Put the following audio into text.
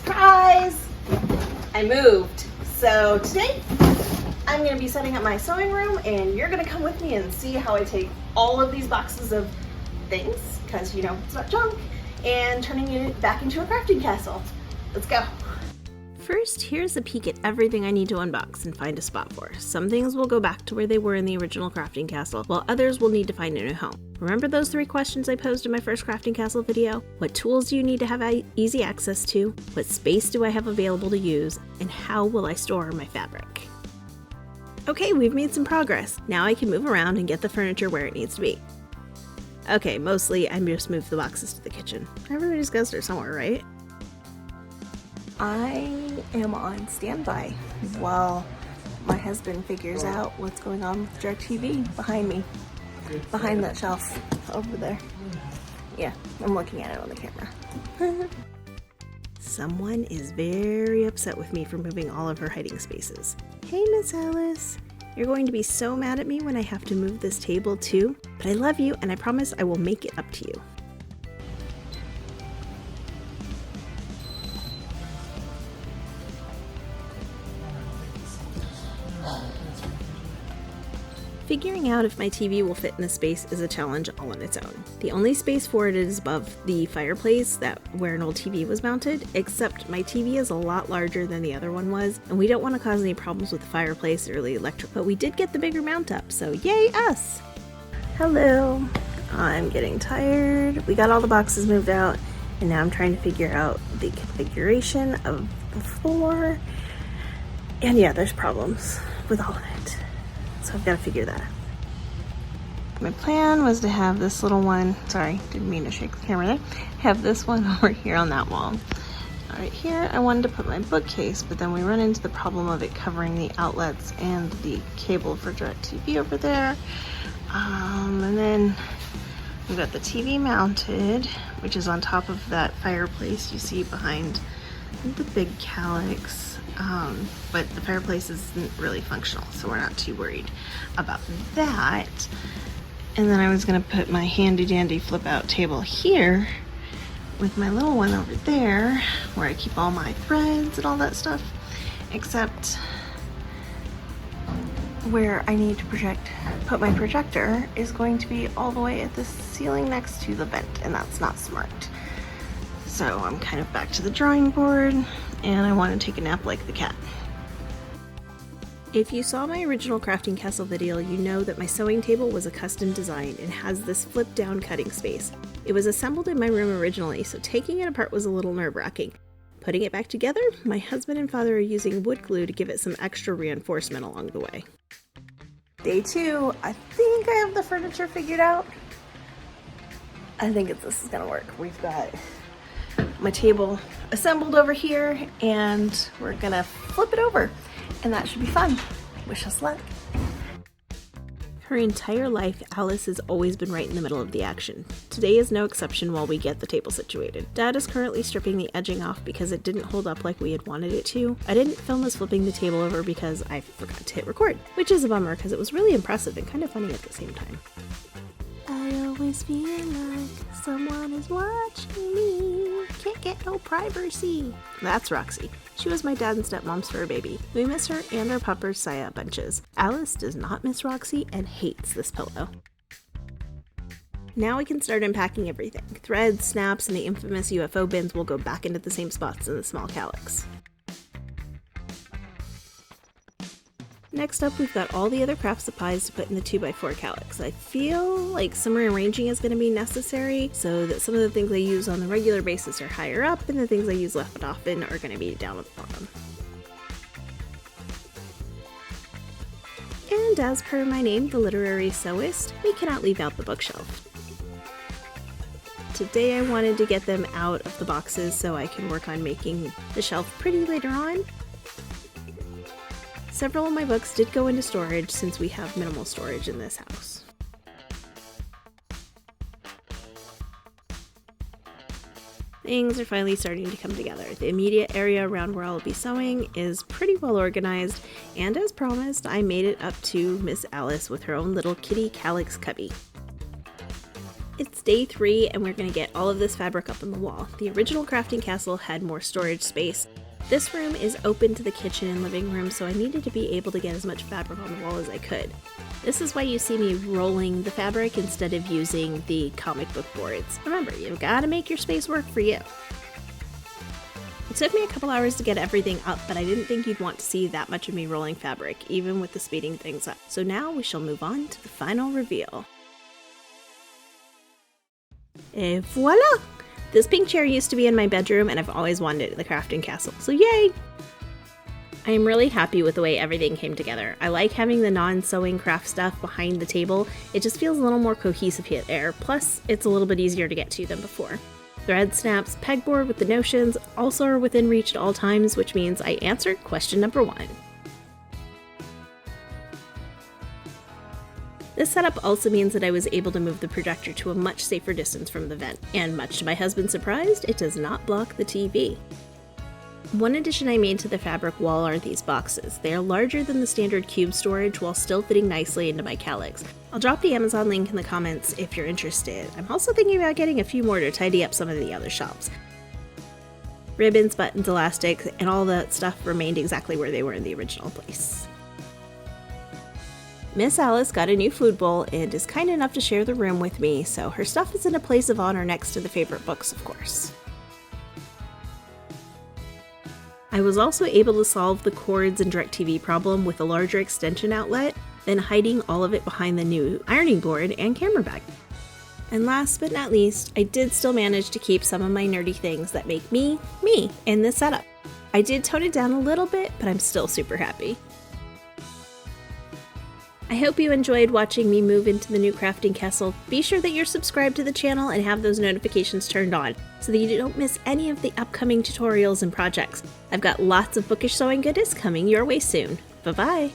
Surprise! I moved. So today I'm going to be setting up my sewing room, and you're going to come with me and see how I take all of these boxes of things, because you know it's not junk, and turning it back into a crafting castle. Let's go. First, here's a peek at everything I need to unbox and find a spot for. Some things will go back to where they were in the original crafting castle, while others will need to find a new home. Remember those 3 questions I posed in my first crafting castle video? What tools do you need to have easy access to? What space do I have available to use? And how will I store my fabric? Okay, we've made some progress. Now I can move around and get the furniture where it needs to be. Okay, mostly I just moved the boxes to the kitchen. Everybody's gotta start somewhere, right? I am on standby while my husband figures out what's going on with DirecTV behind me. Behind that shelf over there. Yeah, I'm looking at it on the camera. Someone is very upset with me for moving all of her hiding spaces. Hey, Miss Alice. You're going to be so mad at me when I have to move this table too, but I love you and I promise I will make it up to you. Figuring out if my TV will fit in the space is a challenge all on its own. The only space for it is above the fireplace where an old TV was mounted, except my TV is a lot larger than the other one was, and we don't want to cause any problems with the fireplace or the electric, but we did get the bigger mount up, so yay us! Hello, I'm getting tired. We got all the boxes moved out, and now I'm trying to figure out the configuration of the floor, and yeah, there's problems with all of it. So I've got to figure that out. My plan was to have this little one, sorry, didn't mean to shake the camera there, have this one over here on that wall. Right here, I wanted to put my bookcase, but then we run into the problem of it covering the outlets and the cable for DirecTV over there. And then we've got the TV mounted, which is on top of that fireplace you see behind the big calyx. But the fireplace isn't really functional, so we're not too worried about that. And then I was gonna put my handy dandy flip out table here with my little one over there where I keep all my threads and all that stuff, except where I need to put my projector is going to be all the way at the ceiling next to the vent, and that's not smart. So I'm kind of back to the drawing board, and I want to take a nap like the cat. If you saw my original crafting castle video, you know that my sewing table was a custom design and has this flip down cutting space. It was assembled in my room originally, so taking it apart was a little nerve-wracking. Putting it back together, my husband and father are using wood glue to give it some extra reinforcement along the way. Day 2, I think I have the furniture figured out. I think this is gonna work. We've got my table assembled over here, and we're gonna flip it over, and that should be fun. Wish us luck. Her entire life, Alice has always been right in the middle of the action. Today is no exception while we get the table situated. Dad is currently stripping the edging off because it didn't hold up like we had wanted it to. I didn't film us flipping the table over because I forgot to hit record, which is a bummer because it was really impressive and kind of funny at the same time. I always feel like someone is watching me. Can't get no privacy. That's Roxy. She was my dad and stepmom's fur baby. We miss her and our puppers Saya bunches. Alice does not miss Roxy and hates this pillow. Now we can start unpacking everything. Threads, snaps, and the infamous UFO bins will go back into the same spots in the small calyx. Next up, we've got all the other craft supplies to put in the 2x4 calyx. I feel like some rearranging is going to be necessary so that some of the things I use on the regular basis are higher up and the things I use less often are going to be down at the bottom. And as per my name, the literary sewist, we cannot leave out the bookshelf. Today I wanted to get them out of the boxes so I can work on making the shelf pretty later on. Several of my books did go into storage since we have minimal storage in this house. Things are finally starting to come together. The immediate area around where I'll be sewing is pretty well organized, and as promised, I made it up to Miss Alice with her own little kitty calyx cubby. It's day 3 and we're going to get all of this fabric up on the wall. The original crafting castle had more storage space. This room is open to the kitchen and living room, so I needed to be able to get as much fabric on the wall as I could. This is why you see me rolling the fabric instead of using the comic book boards. Remember, you've got to make your space work for you. It took me a couple hours to get everything up, but I didn't think you'd want to see that much of me rolling fabric, even with the speeding things up. So now we shall move on to the final reveal. Et voila! This pink chair used to be in my bedroom and I've always wanted it in the crafting castle, so yay! I am really happy with the way everything came together. I like having the non-sewing craft stuff behind the table. It just feels a little more cohesive here, plus it's a little bit easier to get to than before. Thread snaps, pegboard with the notions also are within reach at all times, which means I answered question number 1. This setup also means that I was able to move the projector to a much safer distance from the vent, and much to my husband's surprise, it does not block the TV. One addition I made to the fabric wall are these boxes. They are larger than the standard cube storage while still fitting nicely into my calyx. I'll drop the Amazon link in the comments if you're interested. I'm also thinking about getting a few more to tidy up some of the other shops. Ribbons, buttons, elastics, and all that stuff remained exactly where they were in the original place. Miss Alice got a new food bowl and is kind enough to share the room with me, so her stuff is in a place of honor next to the favorite books, of course. I was also able to solve the cords and DirecTV problem with a larger extension outlet, then hiding all of it behind the new ironing board and camera bag. And last but not least, I did still manage to keep some of my nerdy things that make me, me in this setup. I did tone it down a little bit, but I'm still super happy. I hope you enjoyed watching me move into the new crafting castle. Be sure that you're subscribed to the channel and have those notifications turned on so that you don't miss any of the upcoming tutorials and projects. I've got lots of bookish sewing goodness coming your way soon. Bye-bye!